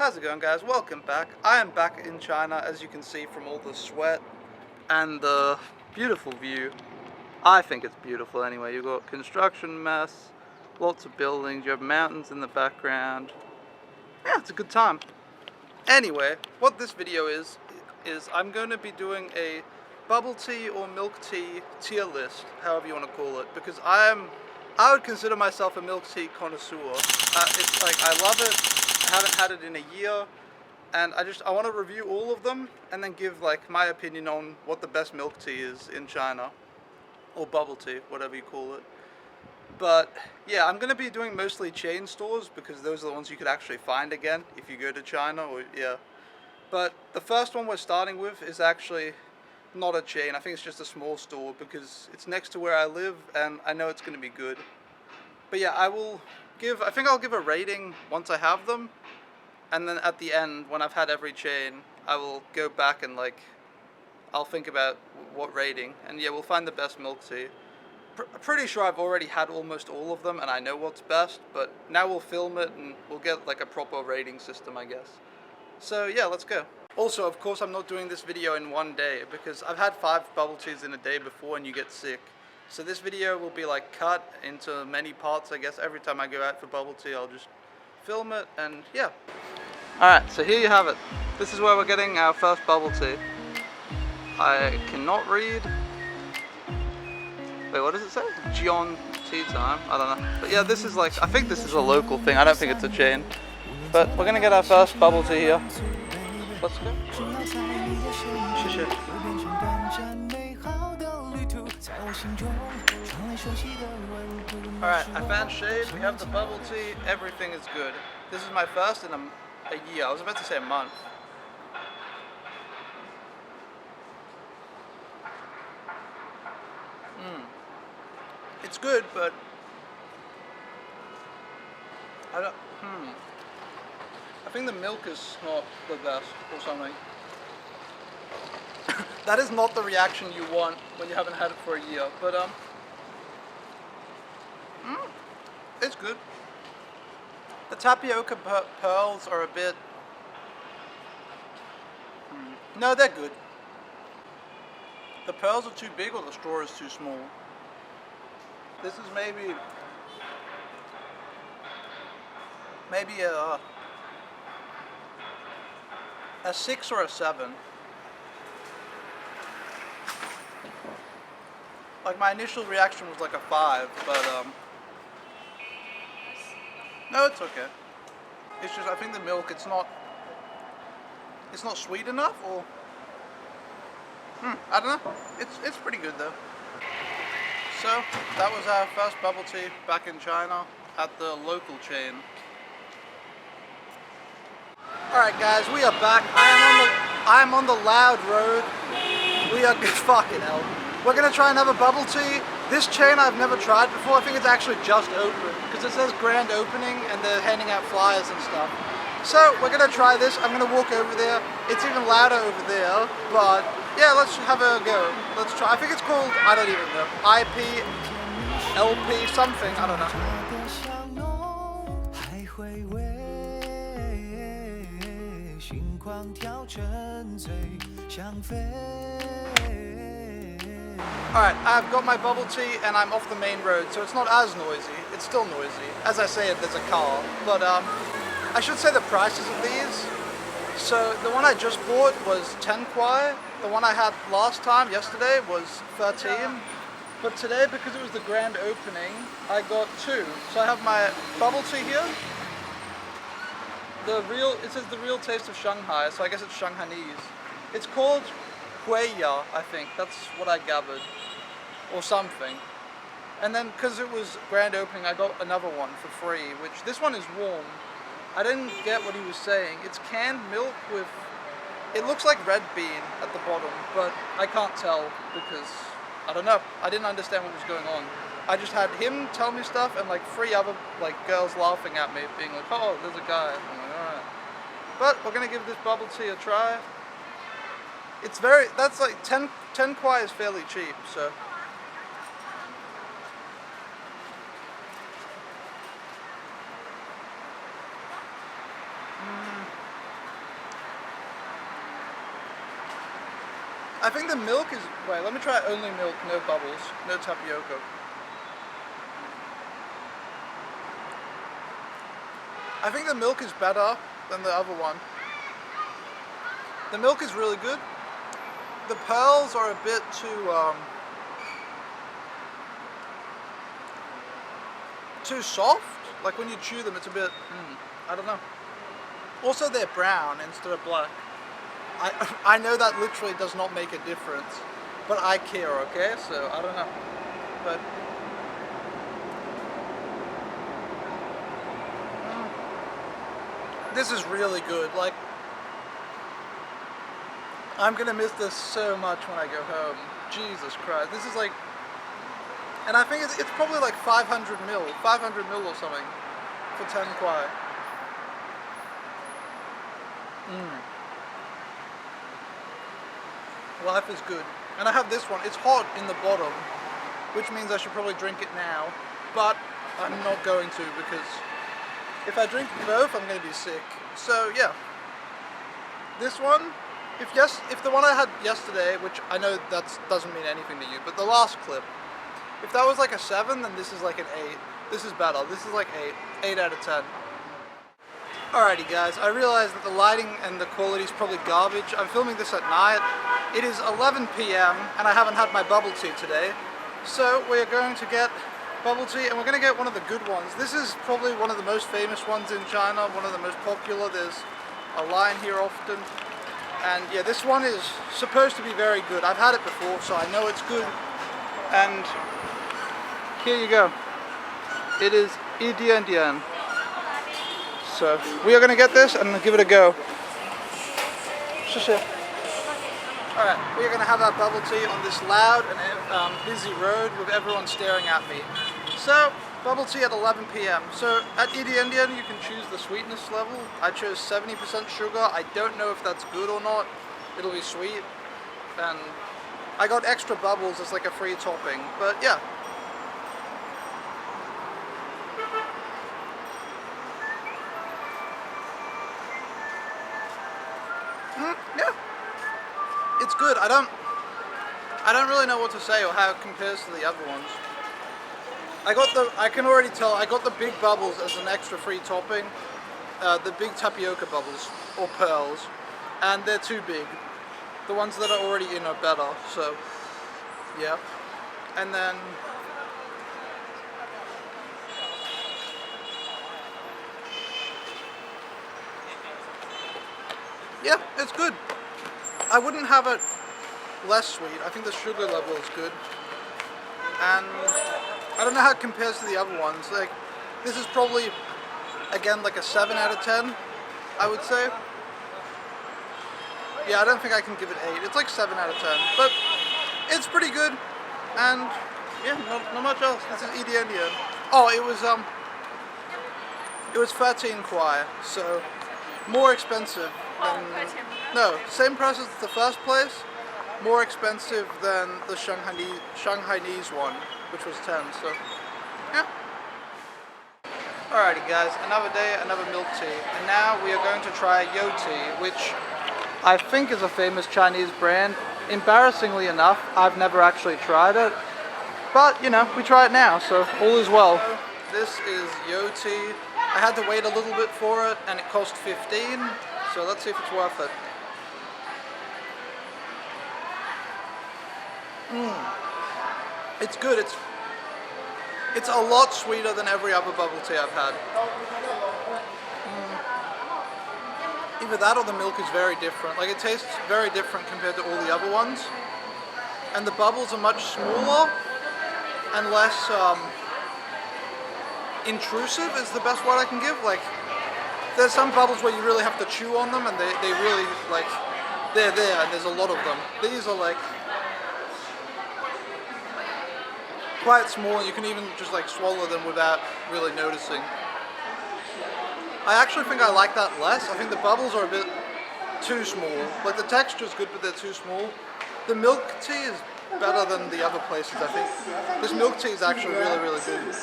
How's it going, guys? Welcome back. I am back in China, as you can see from all the sweat and the beautiful view. I think it's beautiful anyway. You've got construction mess, lots of buildings, you have mountains in the background. Yeah, it's a good time. Anyway, what this video is I'm going to be doing a bubble tea or milk tea tier list, however you want to call it, because I would consider myself a milk tea connoisseur. It's like, I love it. I haven't had it in a year, and I want to review all of them and then give like my opinion on what the best milk tea is in China, or bubble tea, whatever you call it. But yeah, I'm going to be doing mostly chain stores because those are the ones you could actually find again if you go to China, or yeah. But the first one we're starting with is actually not a chain. I think it's just a small store because it's next to where I live and I know it's going to be good. But yeah, I think I'll give a rating once I have them, and then at the end, when I've had every chain, I will go back and I'll think about what rating, and yeah, we'll find the best milk tea. Pretty sure I've already had almost all of them and I know what's best, but now we'll film it and we'll get like a proper rating system, I guess. So yeah, let's go. Also, of course, I'm not doing this video in one day because I've had 5 bubble teas in a day before and you get sick. So this video will be like cut into many parts, I guess. Every time I go out for bubble tea, I'll just film it and yeah. Alright, so here you have it. This is where we're getting our first bubble tea. I cannot read. Wait, what does it say? Jion tea time? I don't know. But yeah, this is like, I think this is a local thing. I don't think it's a chain. But we're gonna get our first bubble tea here. Let's go. Alright, I found shade, we have the bubble tea, everything is good. This is my first in a year. I was about to say a month. It's good, but I think the milk is not the best or something. That is not the reaction you want when you haven't had it for a year, but it's good. The tapioca pearls are a bit, no, they're good. The pearls are too big or the straw is too small. This is maybe a 6 or a 7. Like, my initial reaction was like a 5, but no, it's okay. It's just, I think the milk, it's not sweet enough, or I don't know. It's pretty good though. So that was our first bubble tea back in China at the local chain. Alright guys, we are back. I am on the loud road. We are fucking hell. We're gonna try another bubble tea. This chain I've never tried before. I think it's actually just open because it says grand opening and they're handing out flyers and stuff. So we're gonna try this. I'm gonna walk over there. It's even louder over there, but yeah, let's have a go. Let's try. I think it's called, I don't even know, IP, LP, something, I don't know. Alright, I've got my bubble tea and I'm off the main road, so it's not as noisy. It's still noisy. As I say it, there's a car. But I should say the prices of these. So the one I just bought was 10 kwai. The one I had last time, yesterday, was 13. But today, because it was the grand opening, I got 2. So I have my bubble tea here. It says the real taste of Shanghai, so I guess it's Shanghainese. It's called Huiya, I think. That's what I gathered. Or something. And then, because it was grand opening, I got another one for free, which, this one is warm. I didn't get what he was saying. It's canned milk with, it looks like red bean at the bottom, but I can't tell because, I don't know. I didn't understand what was going on. I just had him tell me stuff and like 3 other like girls laughing at me, being like, oh, there's a guy. I'm like, alright. But we're gonna give this bubble tea a try. It's that's like 10 kwai is fairly cheap, so. I think the milk is... Wait, let me try only milk, no bubbles, no tapioca. I think the milk is better than the other one. The milk is really good. The pearls are a bit too soft. Like when you chew them, it's a bit, I don't know. Also, they're brown instead of black. I know that literally does not make a difference, but I care, okay? So, I don't know. But this is really good. Like, I'm gonna miss this so much when I go home. Jesus Christ. This is like, and I think it's probably like 500 mil or something for 10 kwai. Life is good. And I have this one. It's hot in the bottom, which means I should probably drink it now. But I'm not going to, because if I drink both, I'm going to be sick. So yeah, this one, if the one I had yesterday, which I know that doesn't mean anything to you, but the last clip, if that was like a 7, then this is like an 8. This is better. This is like 8 out of 10. Alrighty guys, I realize that the lighting and the quality is probably garbage. I'm filming this at night. It is 11 PM and I haven't had my bubble tea today. So we're going to get bubble tea and we're going to get one of the good ones. This is probably one of the most famous ones in China, one of the most popular. There's a line here often. And yeah, this one is supposed to be very good. I've had it before, so I know it's good. And here you go. It is Dian. So we are going to get this and give it a go. Alright, we are going to have our bubble tea on this loud and busy road with everyone staring at me. So, bubble tea at 11 PM. So at Dian, you can choose the sweetness level. I chose 70% sugar. I don't know if that's good or not. It'll be sweet. And I got extra bubbles as like a free topping. But yeah. Yeah, it's good. I don't really know what to say or how it compares to the other ones. I can already tell I got the big bubbles as an extra free topping, the big tapioca bubbles or pearls, and they're too big. The ones that are already in are better. So yeah, and then yeah, it's good. I wouldn't have it less sweet. I think the sugar level is good. And I don't know how it compares to the other ones. Like, this is probably, again, like a 7 out of 10, I would say. Yeah, I don't think I can give it 8. It's like 7 out of 10. But it's pretty good. And yeah, not much else. This is Dian. Oh, it was 13 kwai, so more expensive. No, same price as the first place, more expensive than the Shanghainese one, which was 10, so yeah. Alrighty guys, another day, another milk tea, and now we are going to try Yoti, which I think is a famous Chinese brand. Embarrassingly enough, I've never actually tried it, but you know, we try it now, so all is well. This is Yoti. I had to wait a little bit for it, and it cost 15. So let's see if it's worth it. It's good. It's a lot sweeter than every other bubble tea I've had. Either that or the milk is very different. Like, it tastes very different compared to all the other ones. And the bubbles are much smaller and less intrusive is the best word I can give. Like, there's some bubbles where you really have to chew on them and they really, like, they're there and there's a lot of them. These are like quite small. You can even just like swallow them without really noticing. I actually think I like that less. I think the bubbles are a bit too small. Like, the texture's good, but they're too small. The milk tea is better than the other places, I think. This milk tea is actually really, really good.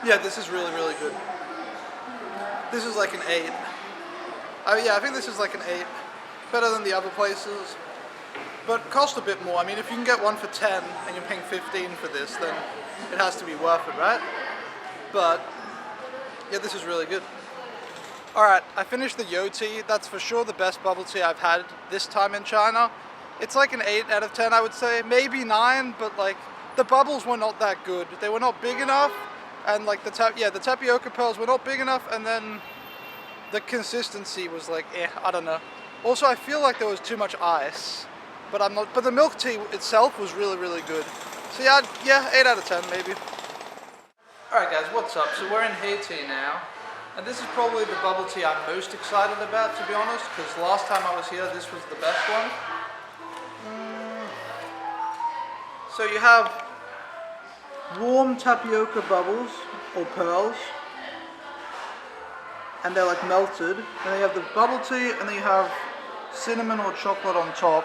Yeah, this is really, really good. This is like an 8. Yeah, I think this is like an 8. Better than the other places. But cost a bit more. I mean, if you can get one for 10 and you're paying 15 for this, then it has to be worth it, right? But yeah, this is really good. Alright, I finished the Yoti. That's for sure the best bubble tea I've had this time in China. It's like an 8 out of 10, I would say. Maybe 9, but like, the bubbles were not that good. They were not big enough, and like the tapioca pearls were not big enough, and then the consistency was like, I don't know. Also, I feel like there was too much ice, but but the milk tea itself was really, really good. So yeah, 8 out of 10 maybe. Alright guys, what's up? So we're in Haiti now. And this is probably the bubble tea I'm most excited about, to be honest, because last time I was here, this was the best one. So you have warm tapioca bubbles, or pearls, and they're like melted. Then you have the bubble tea, and then you have cinnamon or chocolate on top.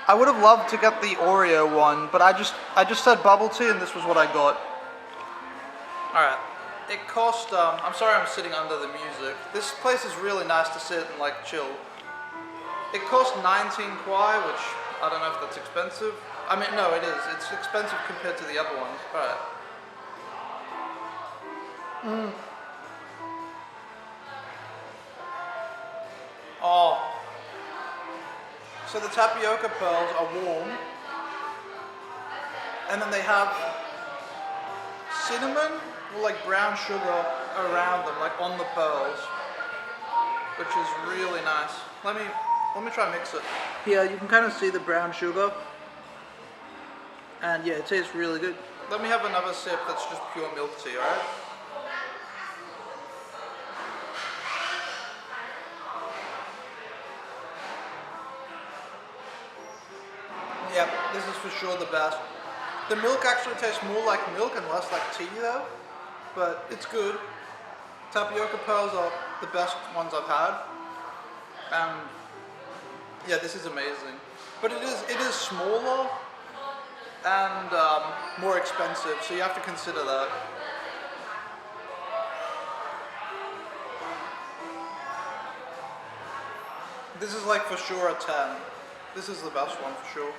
I would have loved to get the Oreo one, but I just said bubble tea, and this was what I got. Alright. It cost, I'm sorry I'm sitting under the music. This place is really nice to sit and like chill. It cost 19 kwai, which I don't know if that's expensive. I mean, no, it is. It's expensive compared to the other ones. Alright. Oh. So the tapioca pearls are warm. And then they have cinnamon or like brown sugar around them, like on the pearls, which is really nice. Let me try and mix it. Here you can kind of see the brown sugar, and yeah, it tastes really good. Let me have another sip that's just pure milk tea, alright? Yeah, this is for sure the best. The milk actually tastes more like milk and less like tea though, but it's good. Tapioca pearls are the best ones I've had. Yeah, this is amazing. But it is smaller and more expensive, so you have to consider that. This is like for sure a 10. This is the best one for sure.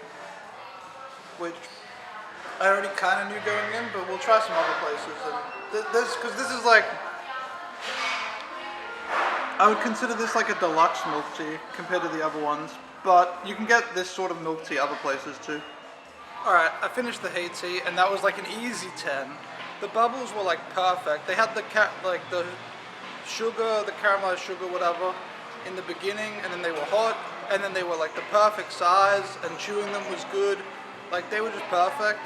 Which I already kind of knew going in, but we'll try some other places. And because this is like, I would consider this like a deluxe milk tea compared to the other ones, but you can get this sort of milk tea other places too. Alright, I finished the Haiti, and that was like an easy 10. The bubbles were like perfect. They had the sugar, the caramelized sugar, whatever, in the beginning, and then they were hot, and then they were like the perfect size, and chewing them was good. Like, they were just perfect.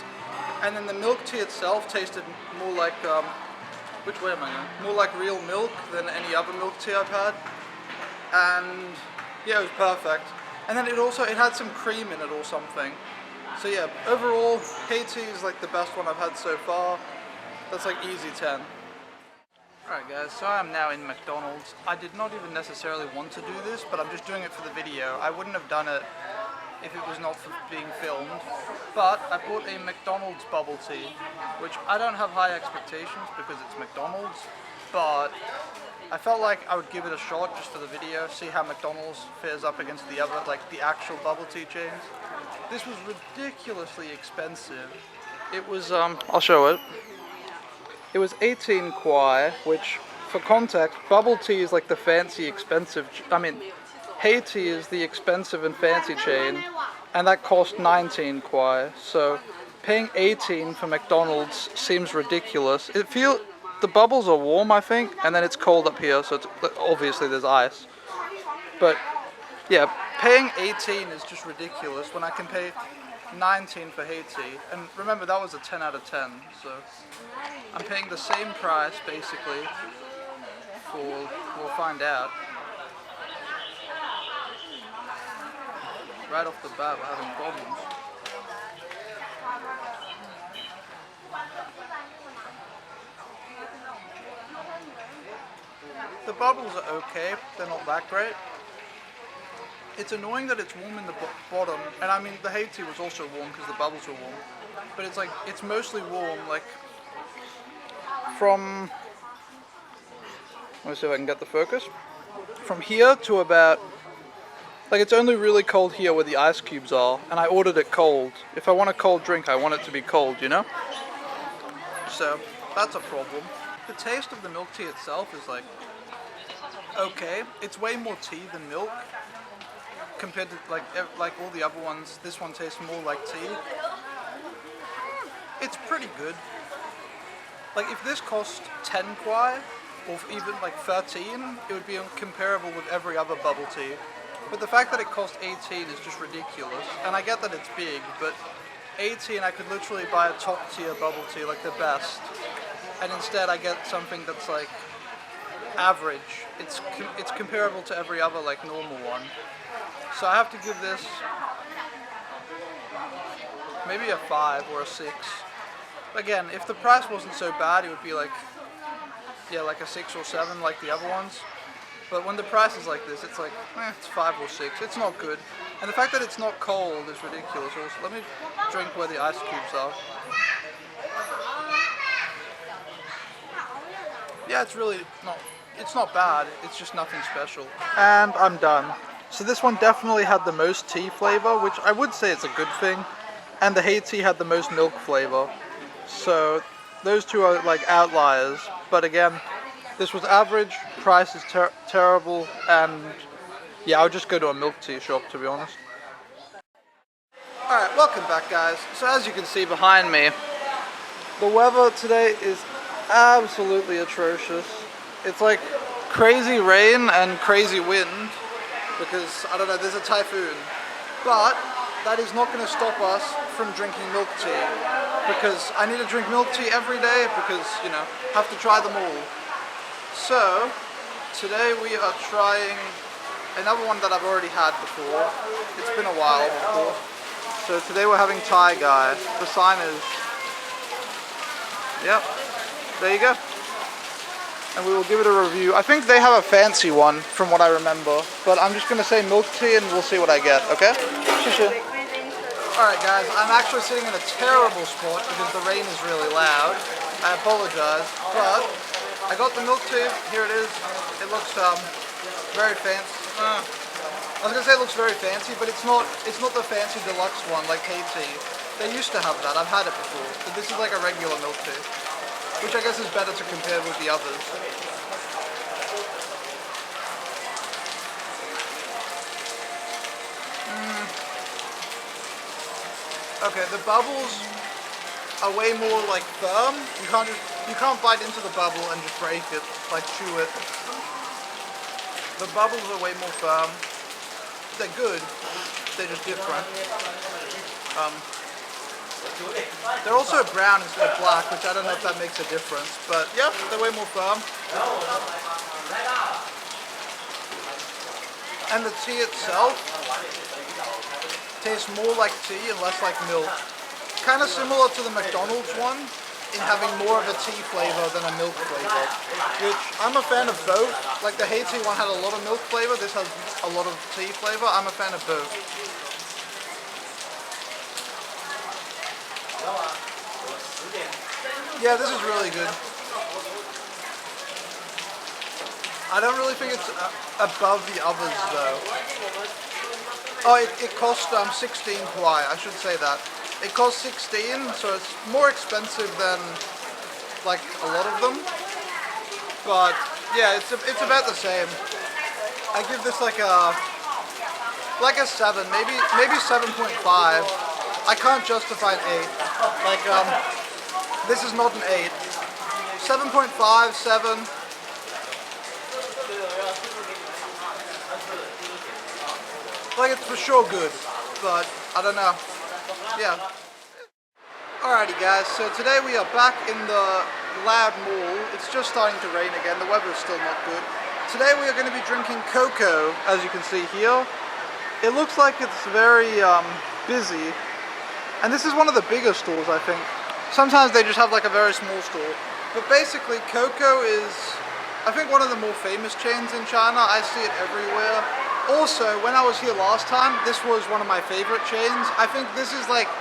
And then the milk tea itself tasted more like, which way am I going? More like real milk than any other milk tea I've had. And yeah, it was perfect. And then it had some cream in it or something. So yeah, overall, Haiti is like the best one I've had so far. That's like easy 10. Alright guys, so I'm now in McDonald's. I did not even necessarily want to do this, but I'm just doing it for the video. I wouldn't have done it if it was not for being filmed. But I bought a McDonald's bubble tea, which I don't have high expectations because it's McDonald's, but I felt like I would give it a shot just for the video, see how McDonald's fares up against the other, like the actual bubble tea chains. This was ridiculously expensive. It was, I'll show it. It was 18 kwai, which, for context, bubble tea is like the fancy, expensive, Haiti is the expensive and fancy chain, and that cost 19 kwai, so paying 18 for McDonald's seems ridiculous. The bubbles are warm, I think, and then it's cold up here, so obviously there's ice. But yeah, paying 18 is just ridiculous when I can pay 19 for Haiti. And remember, that was a 10 out of 10, so I'm paying the same price, basically, we'll find out. Right off the bat, we're having problems. The bubbles are okay, they're not that great. It's annoying that it's warm in the bottom, and I mean the Haiti was also warm because the bubbles were warm. But it's like, it's mostly warm, like from Let me see if I can get the focus. From here to about, like it's only really cold here where the ice cubes are, and I ordered it cold. If I want a cold drink, I want it to be cold, you know? So, that's a problem. The taste of the milk tea itself is like, okay. It's way more tea than milk, compared to like all the other ones. This one tastes more like tea. It's pretty good. Like if this cost 10 kwai, or even like 13, it would be comparable with every other bubble tea. But the fact that it cost 18 is just ridiculous. And I get that it's big, but 18 I could literally buy a top tier bubble tea, like the best. And instead I get something that's like average. It's comparable to every other like normal one. So I have to give this maybe a 5 or a 6. Again, if the price wasn't so bad, it would be like, yeah, like a 6 or 7 like the other ones. But when the price is like this, it's like, it's 5 or 6. It's not good. And the fact that it's not cold is ridiculous also. Let me drink where the ice cubes are. Yeah, it's really not, it's not bad. It's just nothing special. And I'm done. So this one definitely had the most tea flavor, which I would say it's a good thing. And the Haiti had the most milk flavor. So those two are like outliers. But again, this was average, price is terrible, and yeah, I'll just go to a milk tea shop to be honest. Alright, welcome back guys. So as you can see behind me, the weather today is absolutely atrocious. It's like crazy rain and crazy wind because, I don't know, there's a typhoon. But that is not going to stop us from drinking milk tea because I need to drink milk tea every day because, you know, have to try them all. So, today we are trying another one that I've already had before. It's been a while, of course. So today we're having Thai Guy. The sign is, yep, there you go. And we will give it a review. I think they have a fancy one from what I remember, but I'm just going to say milk tea and we'll see what I get, okay? Alright guys, I'm actually sitting in a terrible spot because the rain is really loud. I apologize, but I got the milk tea. Here it is. It looks very fancy. I was gonna say it looks very fancy, but it's not the fancy deluxe one like Haiti. They used to have that. I've had it before. But this is like a regular milk tea, which I guess is better to compare with the others. Okay, the bubbles are way more like firm. You can't bite into the bubble and just break it, like chew it. The bubbles are way more firm. They're good. They're just different. They're also brown instead of black, which I don't know if that makes a difference. But yeah, they're way more firm. And the tea itself tastes more like tea and less like milk. Kind of similar to the McDonald's one in having more of a tea flavor than a milk flavor, which I'm a fan of both. Like the Haiti one had a lot of milk flavor, this has a lot of tea flavor. I'm a fan of both. Yeah, this is really good. I don't really think it's above the others though. Oh, it cost 16 kwai, I should say that. It cost 16, so it's more expensive than like a lot of them. But yeah, it's about the same. I give this like a 7, maybe 7.5. I can't justify an 8. Like this is not an 8. 7.5, 7. Like it's for sure good, but I don't know. Yeah. Alrighty guys, so today we are back in the loud mall. It's just starting to rain again, the weather is still not good. Today we are going to be drinking Coco, as you can see here. It looks like it's very busy, and this is one of the bigger stores I think. Sometimes they just have like a very small store. But basically Coco is, I think, one of the more famous chains in China. I see it everywhere. Also, when I was here last time, this was one of my favorite chains. I think this is like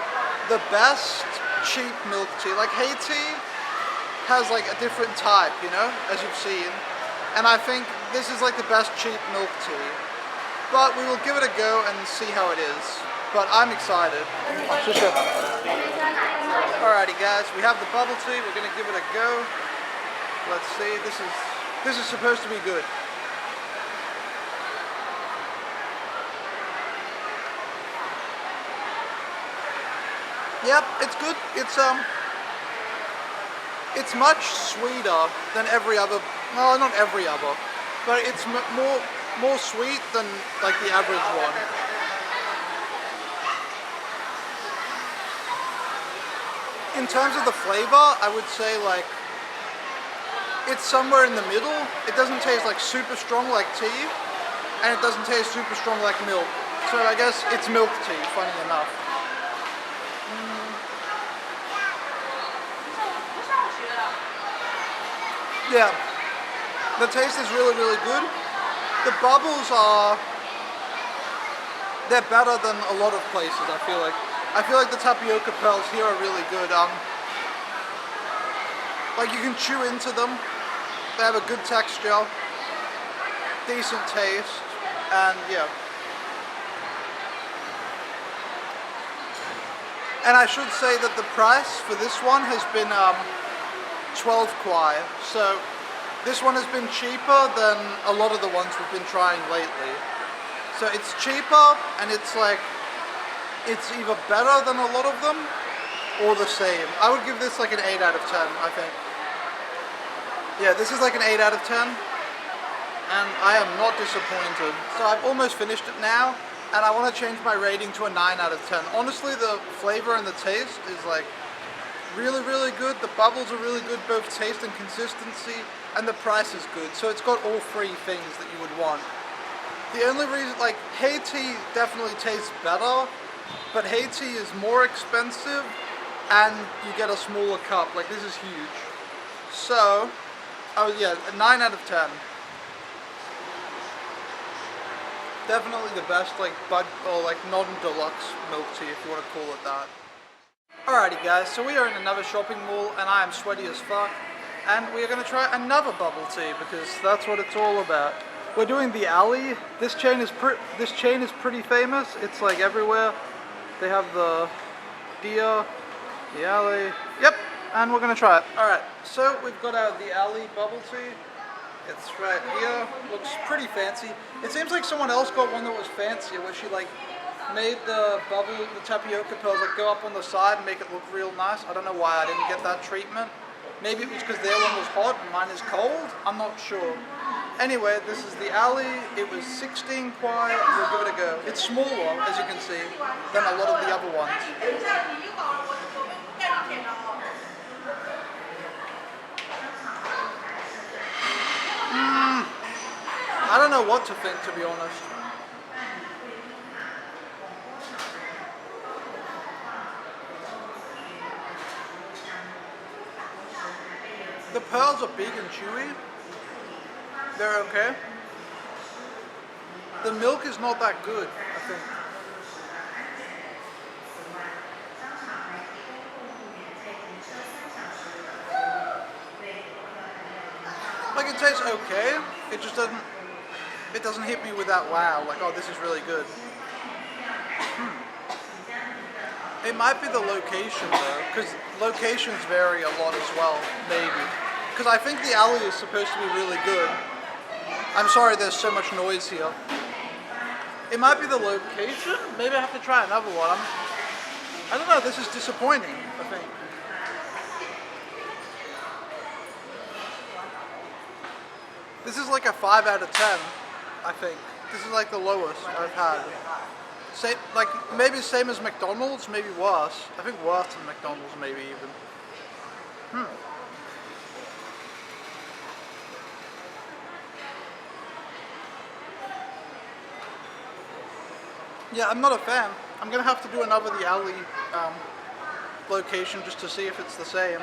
the best cheap milk tea. Like Haiti has like a different type, you know, as you've seen. and I think this is like the best cheap milk tea. But we will give it a go and see how it is. But I'm excited. Alrighty guys, we have the bubble tea, we're gonna give it a go. Let's see, this is supposed to be good. Yep, it's good. It's much sweeter than every other, well, not every other, but it's more sweet than like the average one. In terms of the flavor, I would say like it's somewhere in the middle. It doesn't taste like super strong like tea, and it doesn't taste super strong like milk. So I guess it's milk tea, funny enough. Yeah, the taste is really, really good. The bubbles they're better than a lot of places, I feel like. I feel like the tapioca pearls here are really good. Like you can chew into them. They have a good texture, decent taste, and yeah. And I should say that the price for this one has been 12 kwai, so this one has been cheaper than a lot of the ones we've been trying lately. So it's cheaper, and it's like, it's either better than a lot of them, or the same. I would give this like an 8 out of 10, I think. Yeah, this is like an 8 out of 10, and I am not disappointed. So I've almost finished it now, and I want to change my rating to a 9 out of 10. Honestly, the flavor and the taste is like, really, really good. The bubbles are really good, both taste and consistency, and the price is good. So it's got all three things that you would want. The only reason, like, Haiti definitely tastes better, but Haiti is more expensive, and you get a smaller cup. Like, this is huge. So, oh yeah, a 9 out of 10. Definitely the best, like, bud, or like, non-deluxe milk tea, if you want to call it that. Alrighty guys, so we are in another shopping mall and I am sweaty as fuck, and we are going to try another bubble tea because that's what it's all about. We're doing the alley. This chain is pretty famous. It's like everywhere. They have the Dian, the alley. Yep, and we're going to try it. Alright, so we've got the alley bubble tea. It's right here. Looks pretty fancy. It seems like someone else got one that was fancier, where she like made the tapioca pearls like go up on the side and make it look real nice. I don't know why I didn't get that treatment. Maybe it was because their one was hot and mine is cold. I'm not sure. Anyway, this is the alley. It was 16 kwai. We'll give it a go. It's smaller, as you can see, than a lot of the other ones. I don't know what to think, to be honest. The pearls are big and chewy. They're okay. The milk is not that good, I think. Like, it tastes okay. It just doesn't hit me with that wow, like, oh, this is really good. It might be the location though, because locations vary a lot as well, maybe. Because I think the alley is supposed to be really good. I'm sorry there's so much noise here. It might be the location? Maybe I have to try another one. I don't know, this is disappointing, I think. This is like a 5 out of 10, I think. This is like the lowest I've had. Same, like maybe same as McDonald's, maybe worse. I think worse than McDonald's, maybe even. Yeah, I'm not a fan. I'm gonna have to do another the alley location just to see if it's the same,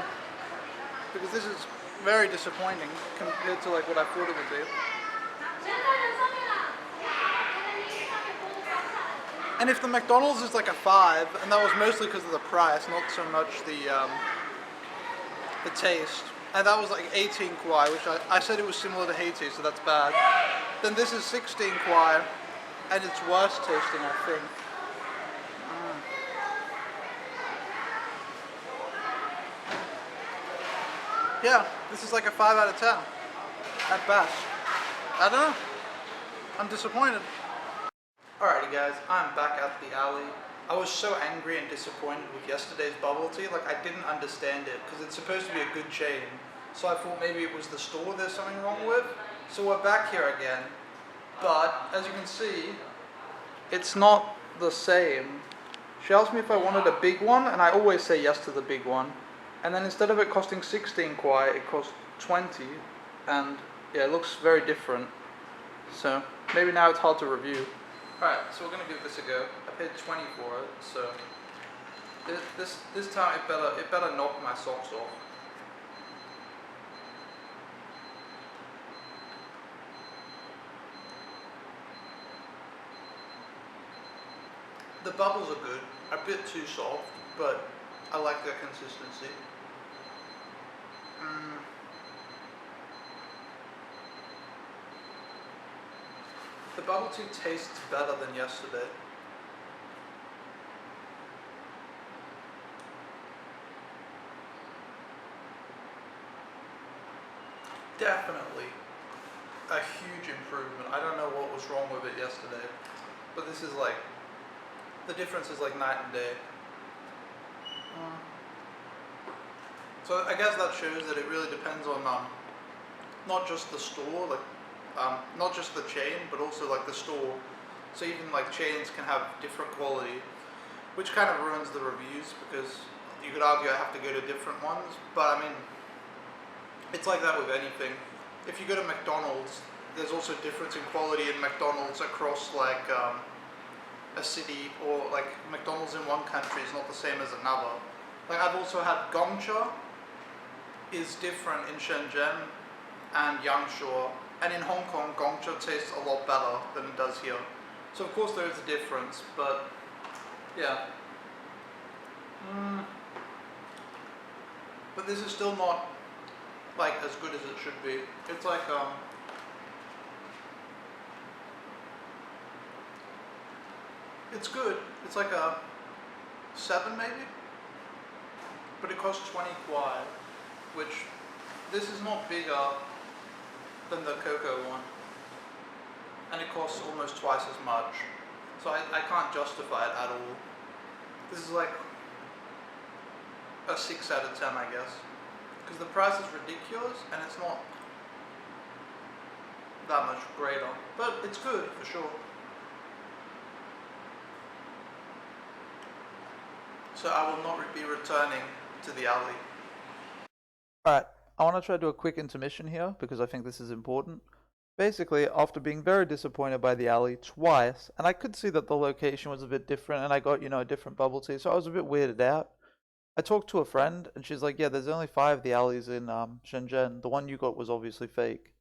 because this is very disappointing compared to like what I thought it would be. And if the McDonald's is like a 5, and that was mostly because of the price, not so much the taste, and that was like 18 kwai, which I said it was similar to Haiti, so that's bad. Then this is 16 kwai, and it's worse tasting, I think. Yeah, this is like a 5 out of 10 at best. I don't know. I'm disappointed. Alrighty guys, I'm back at the alley. I was so angry and disappointed with yesterday's bubble tea. Like, I didn't understand it because it's supposed to be a good chain. So I thought maybe it was the store there's something wrong with. So we're back here again. But as you can see, it's not the same. She asked me if I wanted a big one, and I always say yes to the big one. And then instead of it costing 16 kwai, it cost 20. And yeah, it looks very different. So maybe now it's hard to review. Alright, so we're gonna give this a go. I paid 20 for it, so this time it better knock my socks off. The bubbles are good, a bit too soft, but I like their consistency. The bubble tea tastes better than yesterday. Definitely a huge improvement. I don't know what was wrong with it yesterday, but this is like, the difference is like night and day. So I guess that shows that it really depends on not just the store, like not just the chain, but also like the store. So even like chains can have different quality, which kind of ruins the reviews because you could argue I have to go to different ones. But I mean, it's like that with anything. If you go to McDonald's, there's also difference in quality in McDonald's across like a city, or like McDonald's in one country is not the same as another. Like I've also had Gong Cha is different in Shenzhen and Yangshuo, and in Hong Kong Gong Cha tastes a lot better than it does here. So of course there is a difference, but yeah. But this is still not like as good as it should be. It's like it's good. It's like a 7 maybe, but it costs 20 kwai, which this is not bigger than the Coco one, and it costs almost twice as much. So I can't justify it at all. This is like a 6 out of 10, I guess, because the price is ridiculous and it's not that much greater, but it's good for sure. So I will not be returning to the alley. Alright, I want to try to do a quick intermission here because I think this is important. Basically, after being very disappointed by the alley twice, and I could see that the location was a bit different and I got, a different bubble tea, so I was a bit weirded out. I talked to a friend and she's like, yeah, there's only 5 of the alleys in Shenzhen. The one you got was obviously fake.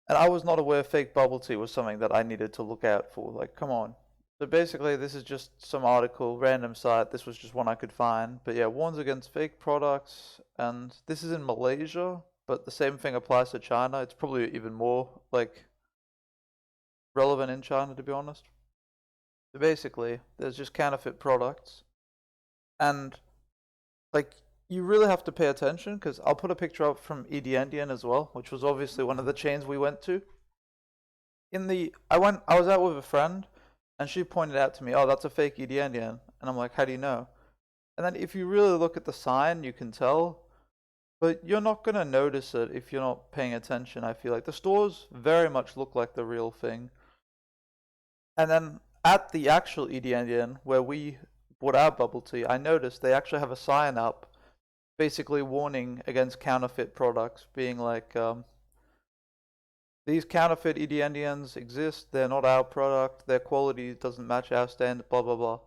And I was not aware fake bubble tea was something that I needed to look out for. Like, come on. So basically, this is just some article, random site. This was just one I could find. But yeah, warns against fake products. And this is in Malaysia, but the same thing applies to China. It's probably even more, like, relevant in China, to be honest. So basically, there's just counterfeit products. And, like, you really have to pay attention, because I'll put a picture up from Dian as well, which was obviously one of the chains we went to. I was out with a friend, and she pointed out to me, oh, that's a fake Dian. And I'm like, how do you know? And then if you really look at the sign, you can tell. But you're not going to notice it if you're not paying attention, I feel like. The stores very much look like the real thing. And then at the actual Dian, where we bought our bubble tea, I noticed they actually have a sign up basically warning against counterfeit products, being like, these counterfeit Dians exist, they're not our product, their quality doesn't match our standard, blah blah blah.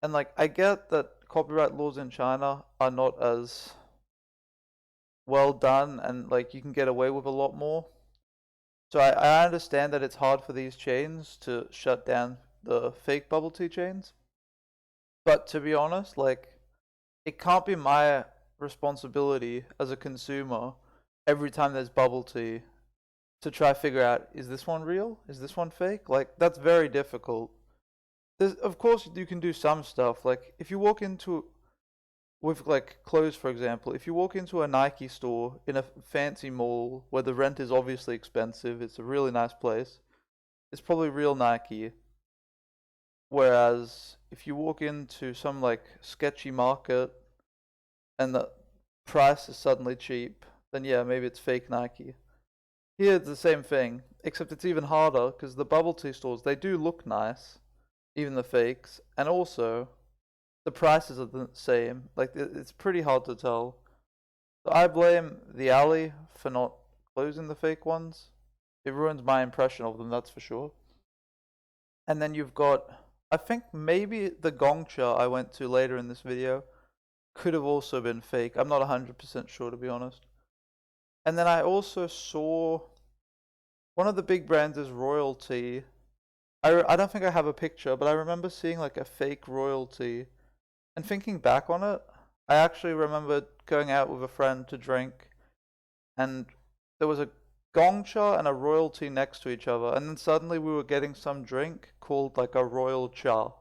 And like, I get that copyright laws in China are not as well done, and like you can get away with a lot more. So I understand that it's hard for these chains to shut down the fake bubble tea chains. But to be honest, like, it can't be my responsibility as a consumer every time there's bubble tea to try to figure out, is this one real? Is this one fake? Like, that's very difficult. Of course, you can do some stuff. Like, if you walk into, with like clothes, for example, if you walk into a Nike store in a fancy mall where the rent is obviously expensive, it's a really nice place, it's probably real Nike. Whereas if you walk into some like sketchy market and the price is suddenly cheap, then yeah, maybe it's fake Nike. Here it's the same thing, except it's even harder because the bubble tea stores, they do look nice, even the fakes, and also the prices are the same. Like, it's pretty hard to tell. So I blame the alley for not closing the fake ones. It ruins my impression of them, that's for sure. And then you've got, I think maybe the Gong Cha I went to later in this video could have also been fake. I'm not 100% sure, to be honest. And then I also saw one of the big brands is Royalty. I don't think I have a picture, but I remember seeing like a fake Royalty. And thinking back on it, I actually remember going out with a friend to drink, and there was a Gong Cha and a Royalty next to each other, and then suddenly we were getting some drink called like a Royal Cha.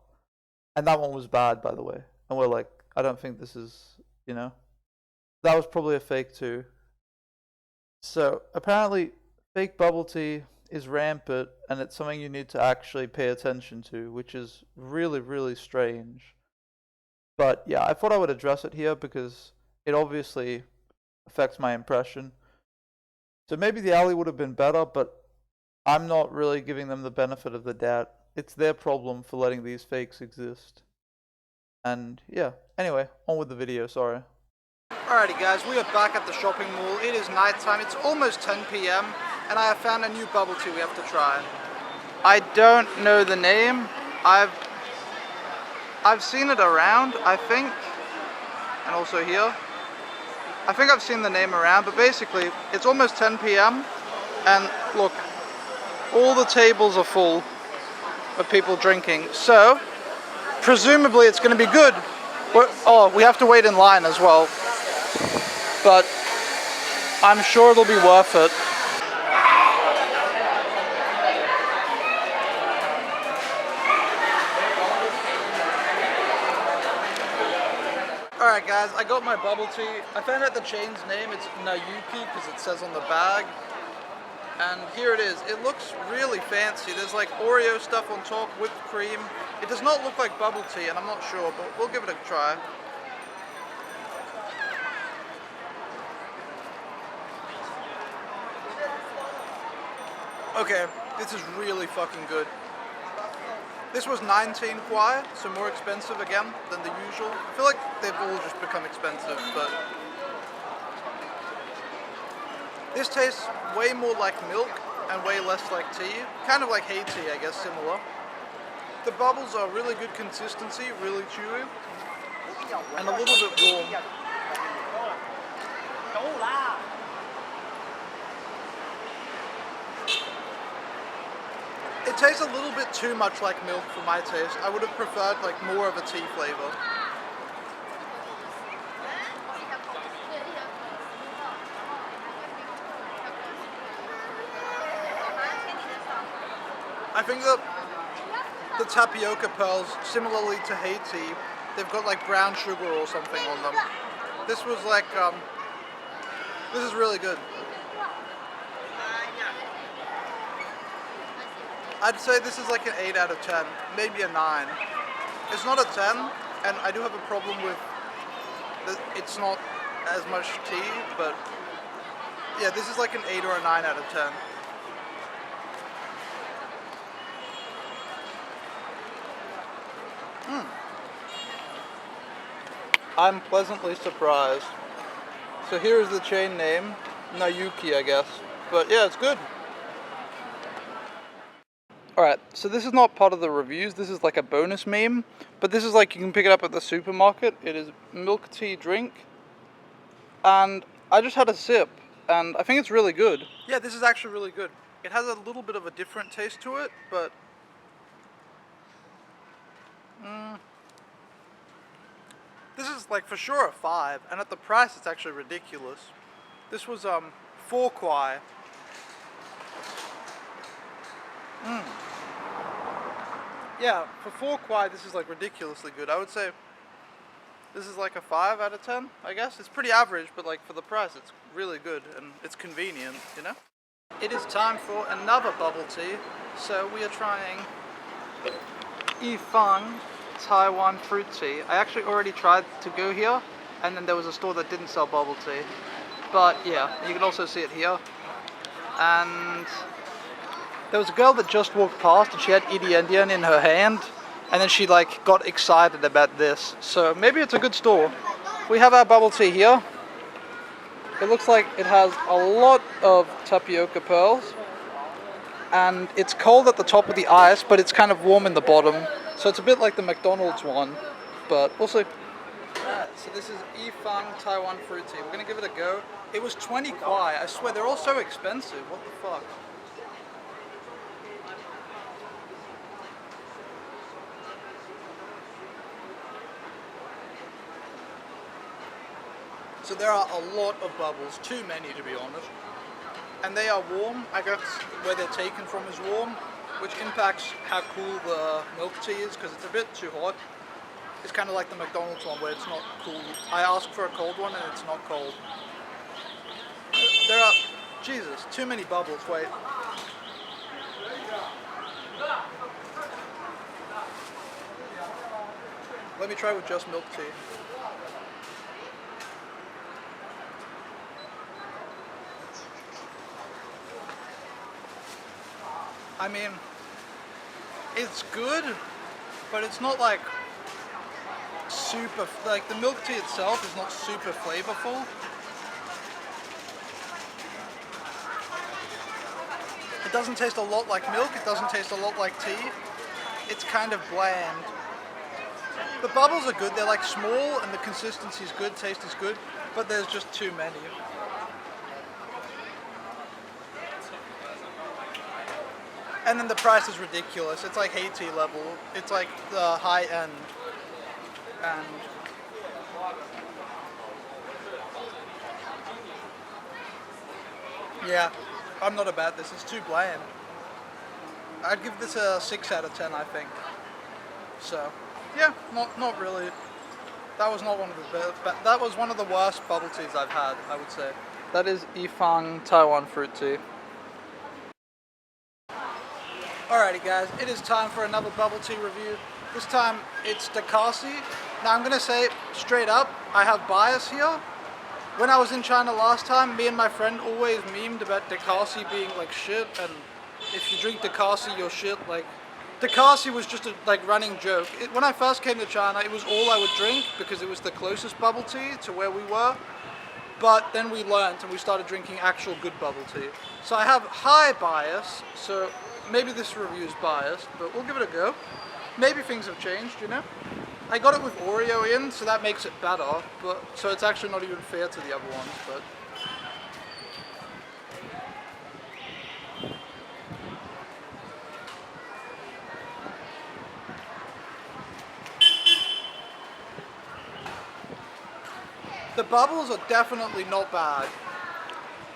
And that one was bad, by the way. And we're like, I don't think this is, you know. That was probably a fake too. So apparently fake bubble tea is rampant, and it's something you need to actually pay attention to, which is really, really strange. But yeah, I thought I would address it here because it obviously affects my impression. So maybe the alley would have been better, but I'm not really giving them the benefit of the doubt. It's their problem for letting these fakes exist. And yeah, anyway, on with the video, sorry. Alrighty guys, we are back at the shopping mall. It is nighttime, it's almost 10 PM, and I have found a new bubble tea we have to try. I don't know the name. I've seen it around, I think, and also here. I think I've seen the name around, but basically, it's almost 10 PM, and look, all the tables are full of people drinking, so presumably it's going to be good. Oh, we have to wait in line as well, but I'm sure it'll be worth it. Alright guys, I got my bubble tea. I found out the chain's name, it's Nayuki because it says on the bag. And here it is. It looks really fancy. There's like Oreo stuff on top, whipped cream. It does not look like bubble tea, and I'm not sure, but we'll give it a try. Okay, this is really fucking good. This was 19 kwai, so more expensive again than the usual. I feel like they've all just become expensive, but this tastes way more like milk and way less like tea. Kind of like Haiti, I guess, similar. The bubbles are really good consistency, really chewy, and a little bit warm. It tastes a little bit too much like milk for my taste. I would have preferred like more of a tea flavor. I think that the tapioca pearls, similarly to Haiti, they've got like brown sugar or something on them. This was like, this is really good. I'd say this is like an 8 out of 10, maybe a 9. It's not a 10, and I do have a problem with it's not as much tea, but yeah, this is like an 8 or a 9 out of 10. I'm pleasantly surprised. So here's the chain name, Nayuki, I guess. But yeah, it's good. Alright, so this is not part of the reviews, this is like a bonus meme, but this is like, you can pick it up at the supermarket. It is milk tea drink, and I just had a sip, and I think it's really good. Yeah, this is actually really good. It has a little bit of a different taste to it, but This is like for sure a 5, and at the price it's actually ridiculous. This was 4 kwai. Yeah, for 4 kwai this is like ridiculously good. I would say this is like a 5 out of 10, I guess. It's pretty average, but like for the price it's really good and it's convenient, you know? It is time for another bubble tea. So we are trying Fang Taiwan Fruit Tea. I actually already tried to go here, and then there was a store that didn't sell bubble tea. But yeah, you can also see it here. And there was a girl that just walked past and she had Dian in her hand, and then she like got excited about this. So maybe it's a good store. We have our bubble tea here. It looks like it has a lot of tapioca pearls, and it's cold at the top of the ice, but it's kind of warm in the bottom. So it's a bit like the McDonald's one, but we'll see. So this is Fang Taiwan Fruit Tea. We're gonna give it a go. It was 20 kwai. I swear, they're all so expensive. What the fuck? So there are a lot of bubbles, too many to be honest. And they are warm, I guess where they're taken from is warm, which impacts how cool the milk tea is because it's a bit too hot. It's kind of like the McDonald's one where it's not cool. I asked for a cold one and it's not cold. There are, Jesus, too many bubbles, wait. Let me try with just milk tea. I mean, it's good, but it's not like super, like the milk tea itself is not super flavorful. It doesn't taste a lot like milk, it doesn't taste a lot like tea. It's kind of bland. The bubbles are good, they're like small and the consistency is good, taste is good, but there's just too many. And then the price is ridiculous. It's like Haiti level. It's like the high end. And yeah, I'm not about this. It's too bland. I'd give this a 6 out of 10, I think. So yeah, not really. That was not one of the best. But that was one of the worst bubble teas I've had, I would say. That is Fang Taiwan Fruit Tea. Alrighty guys, it is time for another bubble tea review. This time it's Dakasi. Now I'm gonna say straight up, I have bias here. When I was in China last time, me and my friend always memed about Dakasi being like shit, and if you drink Dakasi, you're shit. Like, Dakasi was just a like running joke. When I first came to China, it was all I would drink because it was the closest bubble tea to where we were. But then we learned and we started drinking actual good bubble tea. So I have high bias, so maybe this review is biased, but we'll give it a go. Maybe things have changed, you know? I got it with Oreo in, so that makes it better, but so it's actually not even fair to the other ones, but the bubbles are definitely not bad.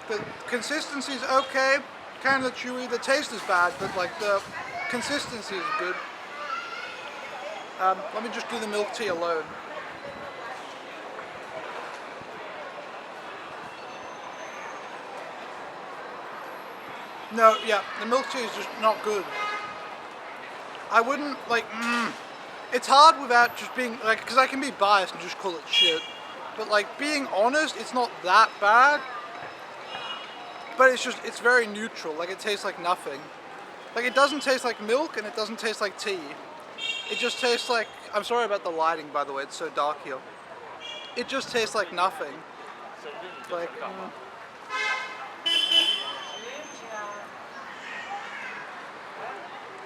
The consistency is okay, kind of chewy. The taste is bad, but like the consistency is good. Let me just do the milk tea alone. No, yeah, the milk tea is just not good. I wouldn't like. It's hard without just being like, because I can be biased and just call it shit. But like being honest, it's not that bad. But it's very neutral. Like it tastes like nothing. Like it doesn't taste like milk and it doesn't taste like tea. It just tastes like, I'm sorry about the lighting by the way, it's so dark here. It just tastes like nothing. Like,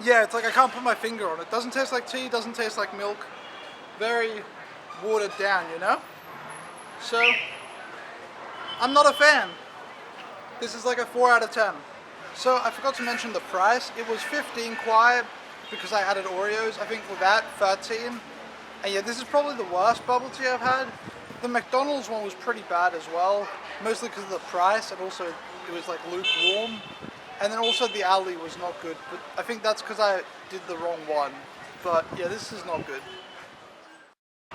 yeah, it's like I can't put my finger on it. It doesn't taste like tea, doesn't taste like milk. Very watered down, you know? So, I'm not a fan. This is like a 4 out of 10. So, I forgot to mention the price. It was 15 kwai because I added Oreos. I think for that, 13. And yeah, this is probably the worst bubble tea I've had. The McDonald's one was pretty bad as well, mostly because of the price, and also it was like lukewarm. And then also the alley was not good, but I think that's because I did the wrong one. But yeah, this is not good.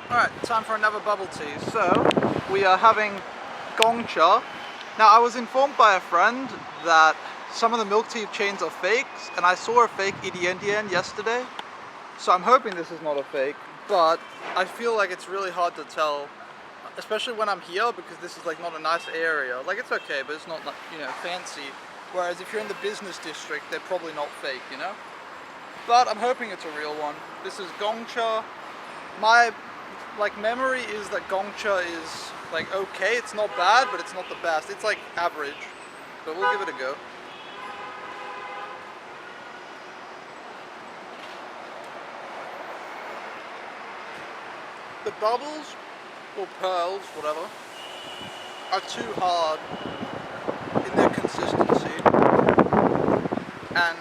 Alright, time for another bubble tea. So, we are having Gong Cha. Now, I was informed by a friend that some of the milk tea chains are fakes, and I saw a fake Dian yesterday. So I'm hoping this is not a fake, but I feel like it's really hard to tell, especially when I'm here, because this is like not a nice area. Like, it's okay, but it's not, you know, fancy. Whereas if you're in the business district, they're probably not fake, you know? But I'm hoping it's a real one. This is Gong Cha. My memory is that Gong Cha is like okay, it's not bad, but it's not the best. It's like average, but we'll give it a go. The bubbles, or pearls, whatever, are too hard in their consistency, and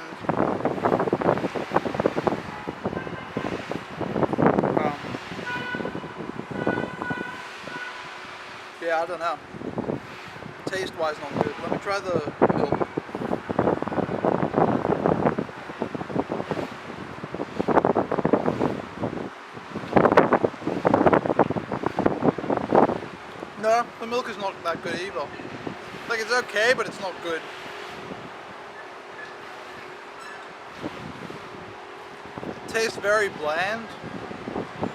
yeah, I don't know. Taste-wise, not good. Let me try the milk. No, the milk is not that good either. Like, it's okay, but it's not good. It tastes very bland.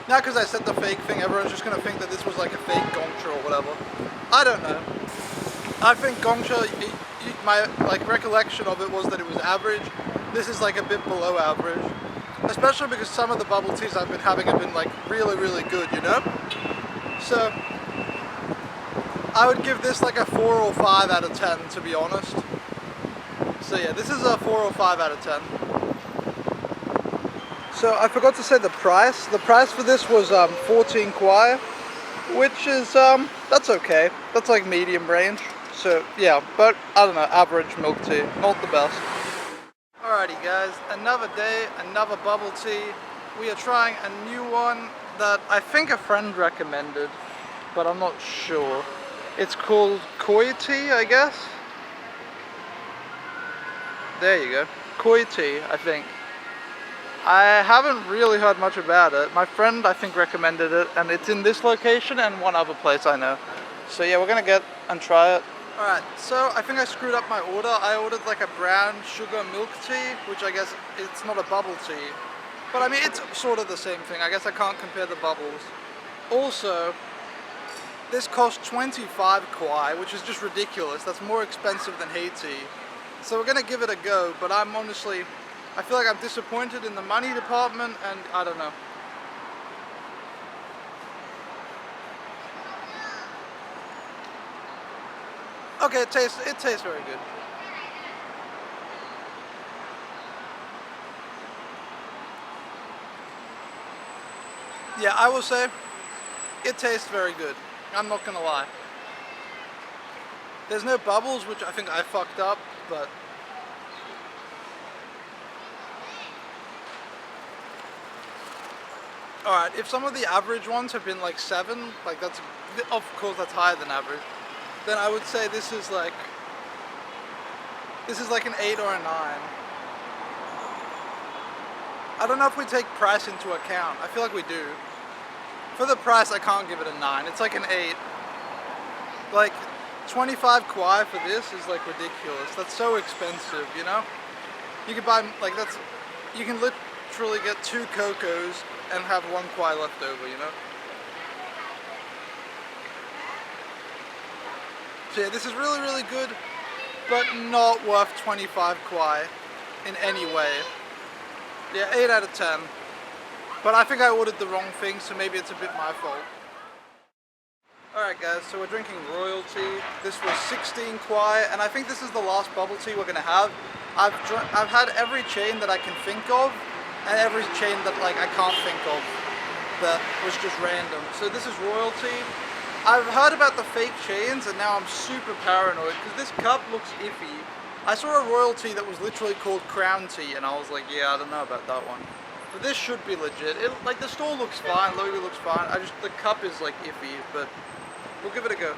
Now, because I said the fake thing, everyone's just going to think that this was like a fake Gong Cha or whatever. I don't know. I think Gong Cha, my recollection of it was that it was average. This is like a bit below average. Especially because some of the bubble teas I've been having have been like really, really good, you know? So, I would give this like a 4 or 5 out of 10, to be honest. So yeah, this is a 4 or 5 out of 10. So I forgot to say the price. The price for this was 14 kwai, which is, that's okay. That's like medium range. So yeah, but I don't know, average milk tea, not the best. Alrighty guys, another day, another bubble tea. We are trying a new one that I think a friend recommended, but I'm not sure. It's called Koi tea, I guess. There you go, Koi tea, I think. I haven't really heard much about it. My friend, I think, recommended it, and it's in this location and one other place I know. So yeah, we're gonna get and try it. Alright, so I think I screwed up my order. I ordered like a brown sugar milk tea, which I guess it's not a bubble tea. But I mean, it's sort of the same thing. I guess I can't compare the bubbles. Also, this cost 25 kwai, which is just ridiculous. That's more expensive than Haiti. So we're gonna give it a go, but I'm honestly, I feel like I'm disappointed in the money department, and I don't know. Okay, it tastes very good. Yeah, I will say, it tastes very good. I'm not gonna lie. There's no bubbles, which I think I fucked up, but alright, if some of the average ones have been like 7, like that's, of course that's higher than average, then I would say this is like an 8 or a 9. I don't know if we take price into account. I feel like we do. For the price, I can't give it a 9. It's like an 8. Like, 25 kwai for this is like ridiculous. That's so expensive, you know? You can buy, like, you can literally get 2 Cocos and have 1 kwai left over, you know? So yeah, this is really, really good, but not worth 25 kwai in any way. Yeah, 8 out of 10. But I think I ordered the wrong thing, so maybe it's a bit my fault. Alright guys, so we're drinking royalty. This was 16 kwai, and I think this is the last bubble tea we're gonna have. I've had every chain that I can think of, and every chain that like I can't think of that was just random. So this is royalty. I've heard about the fake chains, and now I'm super paranoid because this cup looks iffy. I saw a royalty that was literally called Crown Tea, and I was like, yeah, I don't know about that one. But this should be legit. Like the store looks fine, logo looks fine. The cup is like iffy, but we'll give it a go.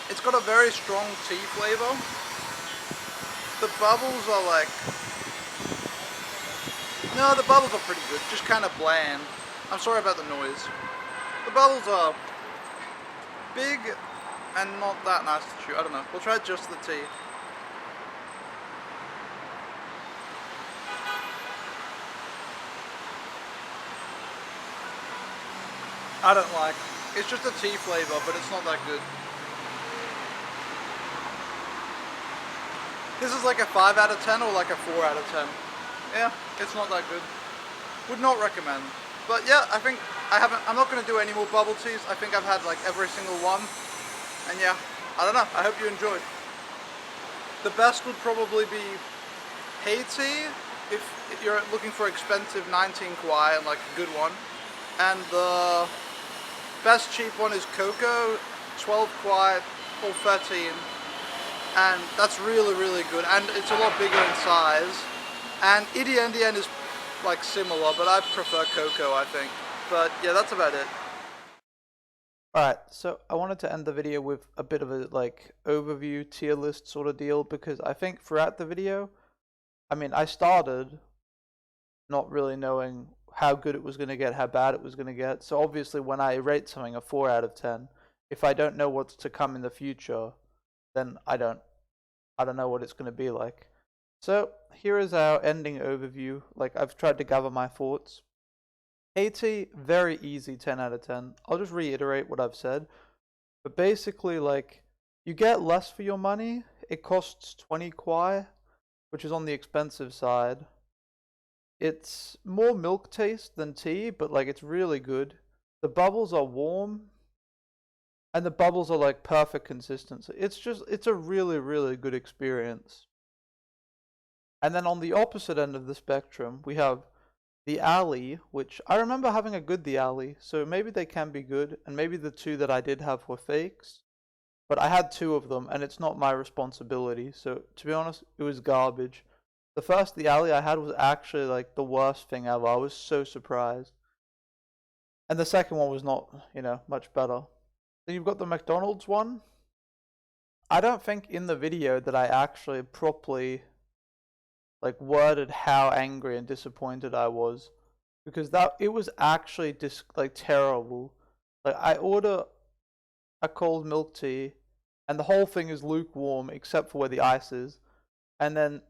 It's got a very strong tea flavor. The bubbles are like... No, the bubbles are pretty good, just kind of bland. I'm sorry about the noise. The bubbles are big and not that nice to chew. I don't know. We'll try just the tea. I don't like. It's just a tea flavor, but it's not that good. This is like a 5 out of 10 or like a 4 out of 10. Yeah, it's not that good. Would not recommend. But yeah, I think I'm not going to do any more bubble teas. I think I've had like every single one. And yeah, I don't know. I hope you enjoyed. The best would probably be Haiti if you're looking for expensive 19 kwai and like a good one. And the best cheap one is Coco, 12 kwai or 13. And that's really, really good. And it's a lot bigger in size. And Dian is like similar, but I prefer Coco, I think. But yeah, that's about it. Alright, so I wanted to end the video with a bit of a like overview tier list sort of deal, because I think throughout the video, I mean, I started not really knowing how good it was going to get, how bad it was going to get. So obviously when I rate something a 4 out of 10, if I don't know what's to come in the future, then I don't know what it's going to be like. So here is our ending overview. Like, I've tried to gather my thoughts. Haiti, very easy 10 out of 10. I'll just reiterate what I've said. But basically, like, you get less for your money. It costs 20 kwai, which is on the expensive side. It's more milk taste than tea, but like it's really good. The bubbles are warm. And the bubbles are like perfect consistency. It's a really, really good experience. And then on the opposite end of the spectrum, we have the alley, which I remember having a good the alley, so maybe they can be good, and maybe the two that I did have were fakes. But I had 2 of them, and it's not my responsibility, so to be honest, it was garbage. The first the alley I had was actually like the worst thing ever. I was so surprised. And the second one was not, much better. Then you've got the McDonald's one. I don't think in the video that I actually properly like worded how angry and disappointed I was, because it was actually terrible. Like, I order a cold milk tea and the whole thing is lukewarm except for where the ice is, and then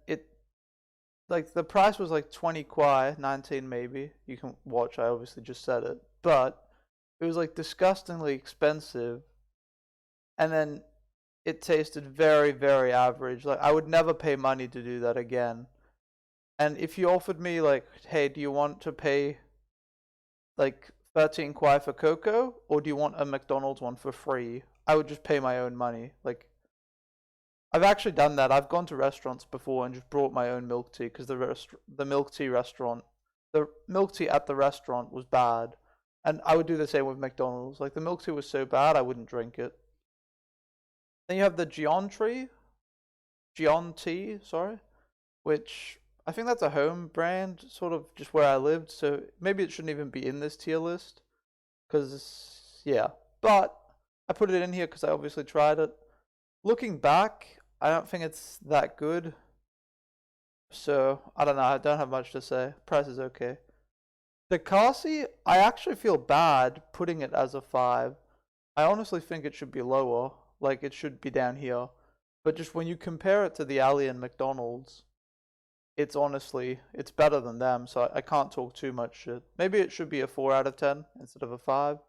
the price was like 20 kwai, 19 maybe. You can watch, I obviously just said it, but it was like disgustingly expensive, and then it tasted very, very average. Like, I would never pay money to do that again. And if you offered me like, hey, do you want to pay like 13 kwai for Coco, or do you want a McDonald's one for free? I would just pay my own money. Like, I've actually done that. I've gone to restaurants before and just brought my own milk tea, because the milk tea at the restaurant was bad. And I would do the same with McDonald's. Like, the milk tea was so bad, I wouldn't drink it. Then you have the Dian tea, sorry, which I think that's a home brand, sort of just where I lived, so maybe it shouldn't even be in this tier list, because, yeah. But I put it in here because I obviously tried it. Looking back, I don't think it's that good, so I don't know, I don't have much to say. Price is okay. Dakasi, I actually feel bad putting it as a 5. I honestly think it should be lower, like it should be down here. But just when you compare it to the alley and McDonald's, it's better than them, so I can't talk too much shit. Maybe it should be a 4 out of 10 instead of a 5.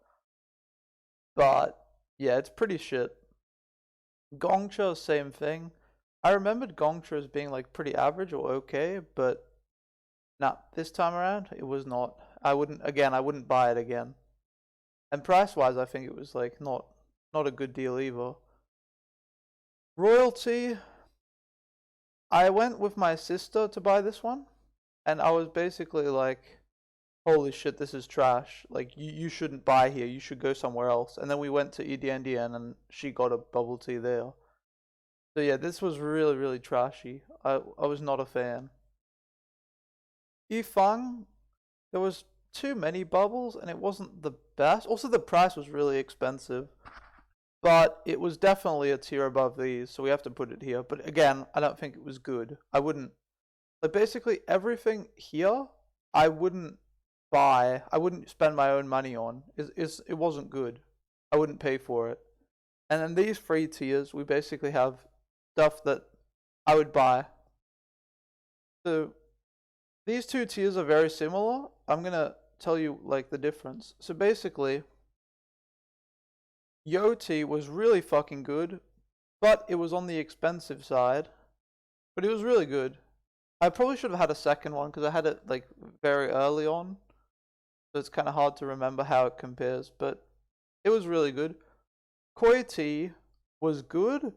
But yeah, it's pretty shit. Gong Cha, same thing. I remembered Gong Cha as being like pretty average or okay, but nah, this time around it was not. I wouldn't buy it again. And price-wise, I think it was like not a good deal either. Royalty, I went with my sister to buy this one, and I was basically like, holy shit, this is trash. Like, you shouldn't buy here. You should go somewhere else. And then we went to Dian and she got a bubble tea there. So yeah, this was really, really trashy. I was not a fan. Fang, there was too many bubbles and it wasn't the best. Also, the price was really expensive. But it was definitely a tier above these, so we have to put it here. But again, I don't think it was good. I wouldn't, like, basically everything here, I wouldn't buy. I wouldn't spend my own money on. It wasn't good. I wouldn't pay for it. And then these three tiers, we basically have stuff that I would buy. So these two tiers are very similar. I'm gonna tell you like the difference. So basically, Yoti was really fucking good, but it was on the expensive side. But it was really good. I probably should have had a second one because I had it like very early on. So it's kind of hard to remember how it compares, but it was really good. Koi tea was good,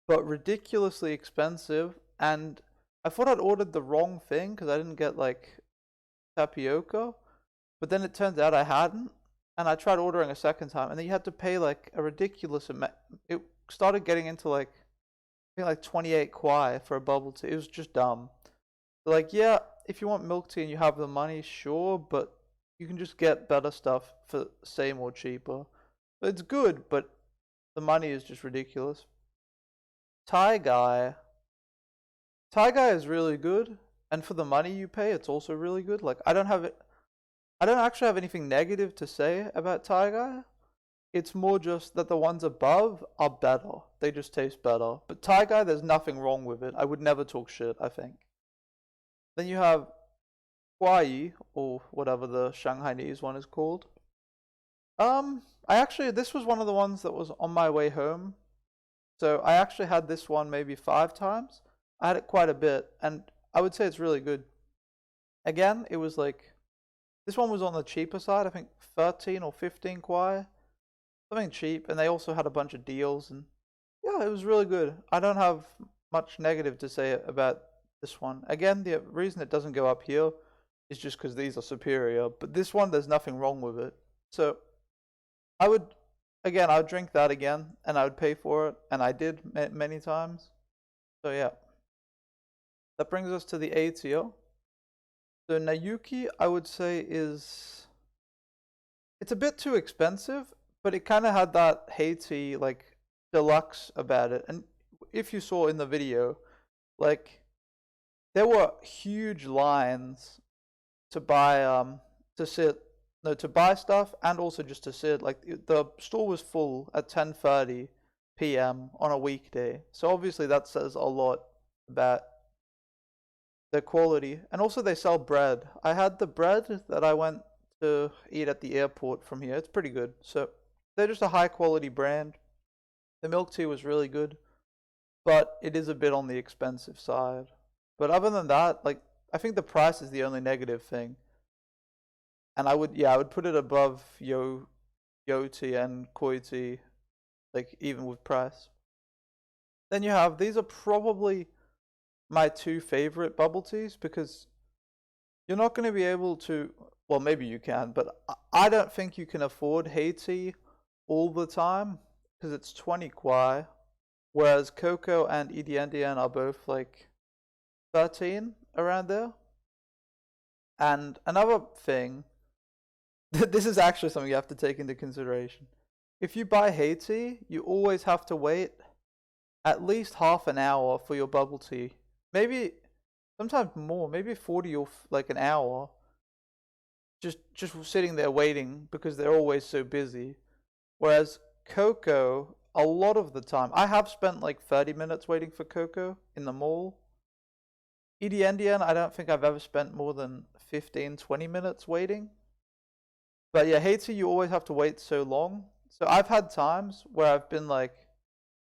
but ridiculously expensive. And I thought I'd ordered the wrong thing because I didn't get like tapioca. But then it turns out I hadn't. And I tried ordering a second time. And then you had to pay like a ridiculous amount. It started getting into like, I think like 28 kwai for a bubble tea. It was just dumb. Like, yeah, if you want milk tea and you have the money, sure. But you can just get better stuff for same or cheaper. It's good, but the money is just ridiculous. Thai guy is really good, and for the money you pay, it's also really good. Like, I don't actually have anything negative to say about Thai guy. It's more just that the ones above are better. They just taste better. But Thai guy, there's nothing wrong with it. I would never talk shit, I think. Then you have Huai, or whatever the Shanghainese one is called. This was one of the ones that was on my way home. So I actually had this one maybe 5 times. I had it quite a bit, and I would say it's really good. Again, it was like, this one was on the cheaper side, I think 13 or 15 kwai. Something cheap, and they also had a bunch of deals, and yeah, it was really good. I don't have much negative to say about this one. Again, the reason it doesn't go up here is just because these are superior, but this one, there's nothing wrong with it. So I would drink that again, and I would pay for it, and I did many times. So yeah, that brings us to the A tier. So Nayuki, I would say it's a bit too expensive, but it kind of had that Haiti like deluxe about it. And if you saw in the video, like there were huge lines to buy to buy stuff and also just to sit. Like the store was full at 10:30 p.m. on a weekday. So obviously that says a lot about the quality. And also they sell bread. I had the bread that I went to eat at the airport from here. It's pretty good. So they're just a high quality brand. The milk tea was really good, but it is a bit on the expensive side. But other than that, like I think the price is the only negative thing. And I would put it above Yoti and Koi tea, like even with price. Then you have, these are probably my 2 favorite bubble teas because you're not going to be able to, well maybe you can, but I don't think you can afford Haiti all the time because it's 20 kwai, whereas Coco and Dian are both like 13 around there. And another thing, this is actually something you have to take into consideration. If you buy Haiti, you always have to wait at least half an hour for your bubble tea. Maybe sometimes more, maybe 40 or like an hour. Just sitting there waiting because they're always so busy. Whereas Coco, a lot of the time, I have spent like 30 minutes waiting for Coco in the mall. Dian, I don't think I've ever spent more than 15, 20 minutes waiting. But yeah, Haiti, you always have to wait so long. So I've had times where I've been like,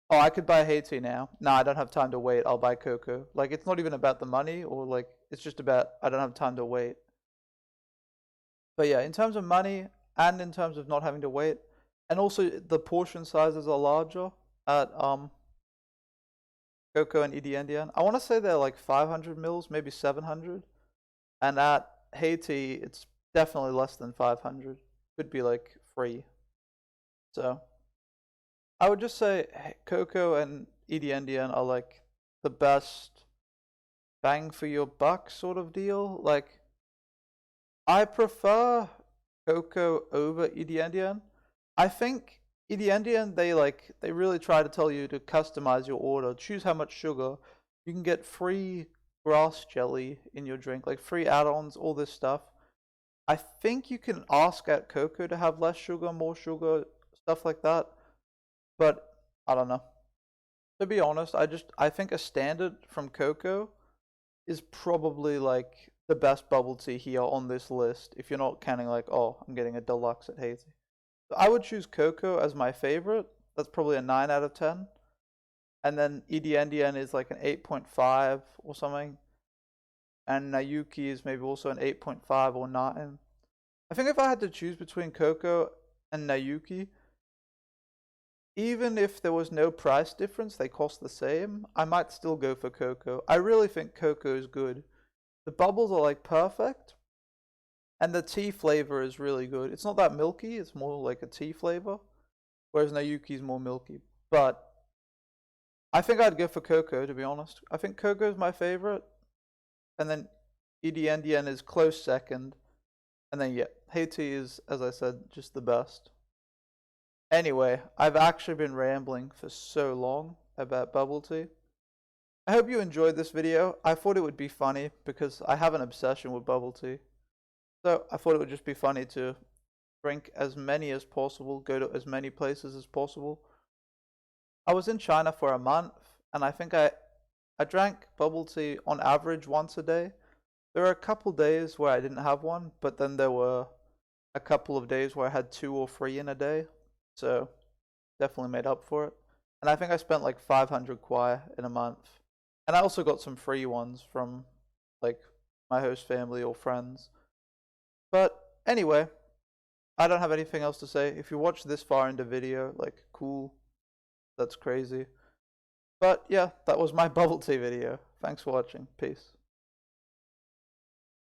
oh, I could buy Haiti now. Nah, I don't have time to wait. I'll buy Coco. Like, it's not even about the money or like, it's just about, I don't have time to wait. But yeah, in terms of money and in terms of not having to wait, and also the portion sizes are larger at Coco and Dian. I want to say they're like 500 mils, maybe 700. And at Haiti, it's definitely less than 500. Could be like free. So I would just say Coco and Dian are like the best bang for your buck sort of deal. Like I prefer Coco over Dian. I think Dian they really try to tell you to customize your order, choose how much sugar. You can get free grass jelly in your drink, like free add-ons, all this stuff. I think you can ask at Coco to have less sugar, more sugar, stuff like that. But I don't know. To be honest, I think a standard from Coco is probably like the best bubble tea here on this list. If you're not counting like, oh, I'm getting a deluxe at Haiti. So I would choose Coco as my favorite. That's probably a 9 out of 10. And then Dian is like an 8.5 or something. And Nayuki is maybe also an 8.5 or 9. I think if I had to choose between Coco and Nayuki, even if there was no price difference, they cost the same, I might still go for Coco. I really think Coco is good. The bubbles are like perfect, and the tea flavor is really good. It's not that milky, it's more like a tea flavor, whereas Nayuki is more milky. But I think I'd go for Coco, to be honest. I think Coco is my favorite, and then Dian is close second, and then yeah, Haiti is, as I said, just the best. Anyway, I've actually been rambling for so long about bubble tea. I hope you enjoyed this video. I thought it would be funny because I have an obsession with bubble tea. So I thought it would just be funny to drink as many as possible, go to as many places as possible. I was in China for a month, and I think I drank bubble tea on average once a day. There were a couple days where I didn't have one, but then there were a couple of days where I had 2 or 3 in a day. So definitely made up for it. And I think I spent like 500 kwai in a month. And I also got some free ones from like my host family or friends. But anyway, I don't have anything else to say. If you watch this far into video, like cool. That's crazy. But yeah, that was my bubble tea video. Thanks for watching. Peace.